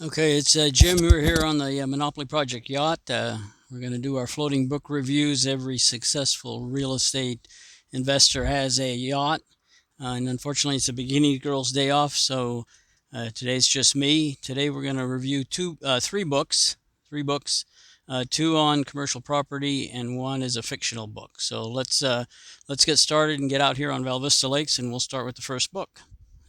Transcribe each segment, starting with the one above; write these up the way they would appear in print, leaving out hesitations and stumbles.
Okay, it's Jim. We're here on the Monopoly Project yacht. We're going to do our floating book reviews. Every successful real estate investor has a yacht, and unfortunately, it's a bikini girl's day off, so today's just me. Today, we're going to review three books, two on commercial property, and one is a fictional book. So let's get started and get out here on Val Vista Lakes, and we'll start with the first book.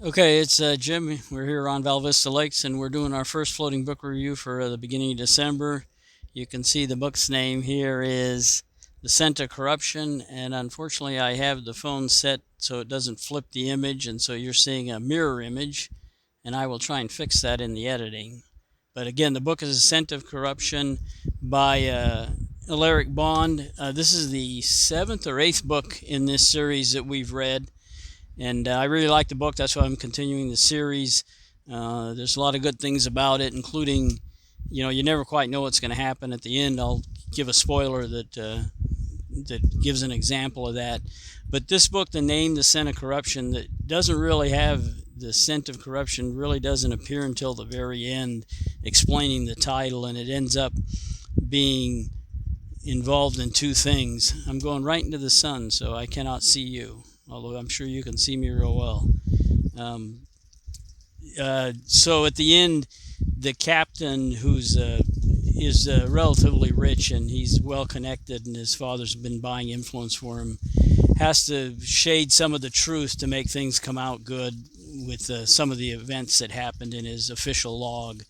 Okay, it's Jim. We're here on Val Vista Lakes, and we're doing our first floating book review for the beginning of December. You can see the book's name here is The Scent of Corruption, and unfortunately, I have the phone set so it doesn't flip the image, and so you're seeing a mirror image, and I will try and fix that in the editing. But again, the book is The Scent of Corruption by Alaric Bond. This is the seventh or eighth book in this series that we've read. And I really like the book. That's why I'm continuing the series. There's a lot of good things about it, including, you never quite know what's going to happen at the end. I'll give a spoiler that gives an example of that. But this book, the name, The Scent of Corruption, that doesn't really have the scent of corruption, really doesn't appear until the very end, explaining the title, and it ends up being involved in two things. I'm going right into the sun, so I cannot see you, although I'm sure you can see me real well. Um, so at the end, the captain, who's is relatively rich and he's well connected, and his father's been buying influence for him, has to shade some of the truth to make things come out good with some of the events that happened in his official log.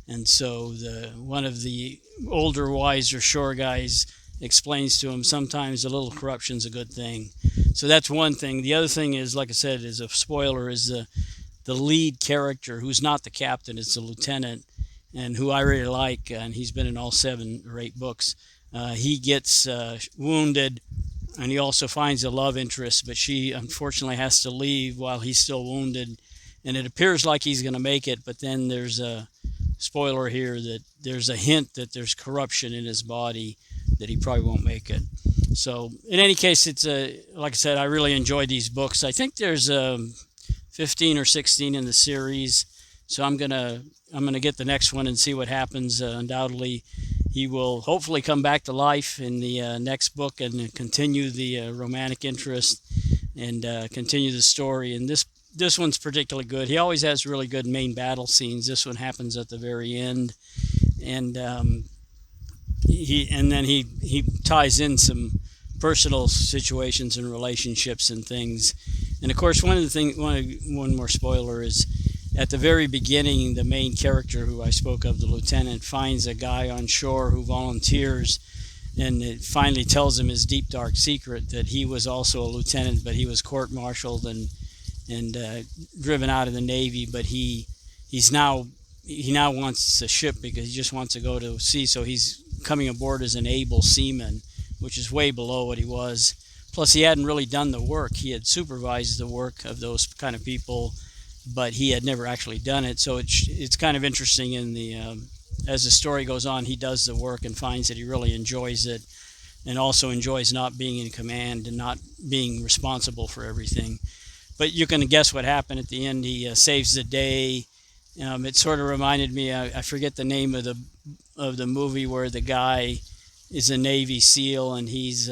And so one of the older, wiser shore guys explains to him sometimes a little corruption's a good thing. So that's one thing. The other thing is, like I said, is a spoiler, is the lead character, who's not the captain, it's the lieutenant, and who I really like, and he's been in all 7 or 8 books. He gets wounded, and he also finds a love interest, but she unfortunately has to leave while he's still wounded, and it appears like he's going to make it, but then there's a spoiler here that there's a hint that there's corruption in his body, that he probably won't make it. So in any case, it's like I said, I really enjoyed these books. I think there's 15 or 16 in the series, so I'm gonna get the next one and see what happens. Undoubtedly, he will hopefully come back to life in the next book and continue the romantic interest and continue the story. And this one's particularly good. He always has really good main battle scenes. This one happens at the very end, and he ties in some personal situations and relationships and things. And of course, one more spoiler is, at the very beginning, the main character who I spoke of, the lieutenant, finds a guy on shore who volunteers, and it finally tells him his deep dark secret, that he was also a lieutenant, but he was court-martialed and driven out of the Navy. But he now wants a ship because he just wants to go to sea. So he's coming aboard as an able seaman, which is way below what he was. Plus, he hadn't really done the work. He had supervised the work of those kind of people, but he had never actually done it. So it's kind of interesting in the as the story goes on, he does the work and finds that he really enjoys it, and also enjoys not being in command and not being responsible for everything. But you can guess what happened at the end. He saves the day. It sort of reminded me, I forget the name of the movie where the guy is a Navy SEAL, and he's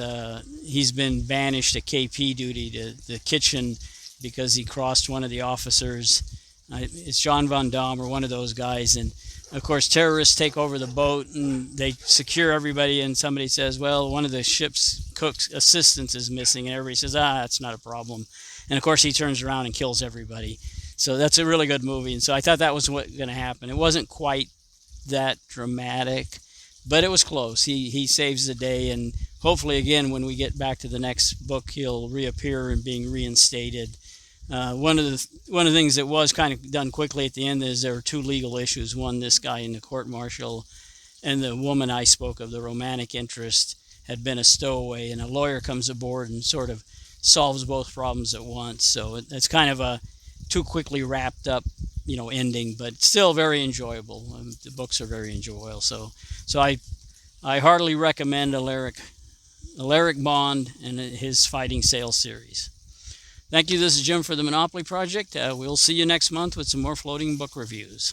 been banished to KP duty, to the kitchen, because he crossed one of the officers. It's John Von Damme or one of those guys, and of course terrorists take over the boat and they secure everybody, and somebody says, well, one of the ship's cook's assistants is missing, and everybody says, that's not a problem. And of course he turns around and kills everybody. So that's a really good movie, and so I thought that was what's going to happen. It wasn't quite that dramatic, but it was close. He saves the day, and hopefully, again, when we get back to the next book, he'll reappear and being reinstated. One of the things that was kind of done quickly at the end is there were 2 legal issues. One, this guy in the court-martial, and the woman I spoke of, the romantic interest, had been a stowaway, and a lawyer comes aboard and sort of solves both problems at once. So it's kind of a too quickly wrapped up, ending, but still very enjoyable. The books are very enjoyable. So I heartily recommend Alaric Bond and his Fighting Sail series. Thank you. This is Jim for the Monopoly Project. We'll see you next month with some more floating book reviews.